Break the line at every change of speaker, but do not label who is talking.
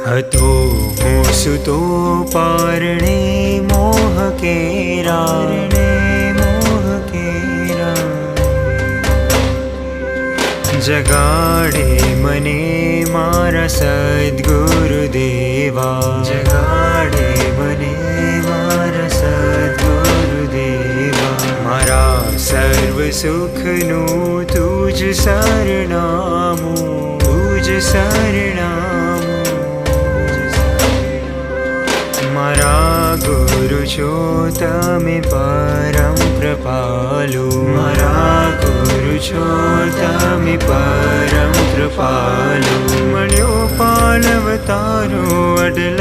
હતો હું સૂતો પારણે મોહ કેરા, જગાડે મને મારા સદ્ગુરુદેવા, જગાડે મને મારા સદ્ગુરુદેવા. મારા સર્વ સુખનું તુજ સરનામું, તુજ સરનામું. મારા ગુરુ છો તમે પરમ કૃપાલુ, મારા ગુરુ છો તમે પરમ કૃપાલુ. મળ્યો પાલવ તારો અડલ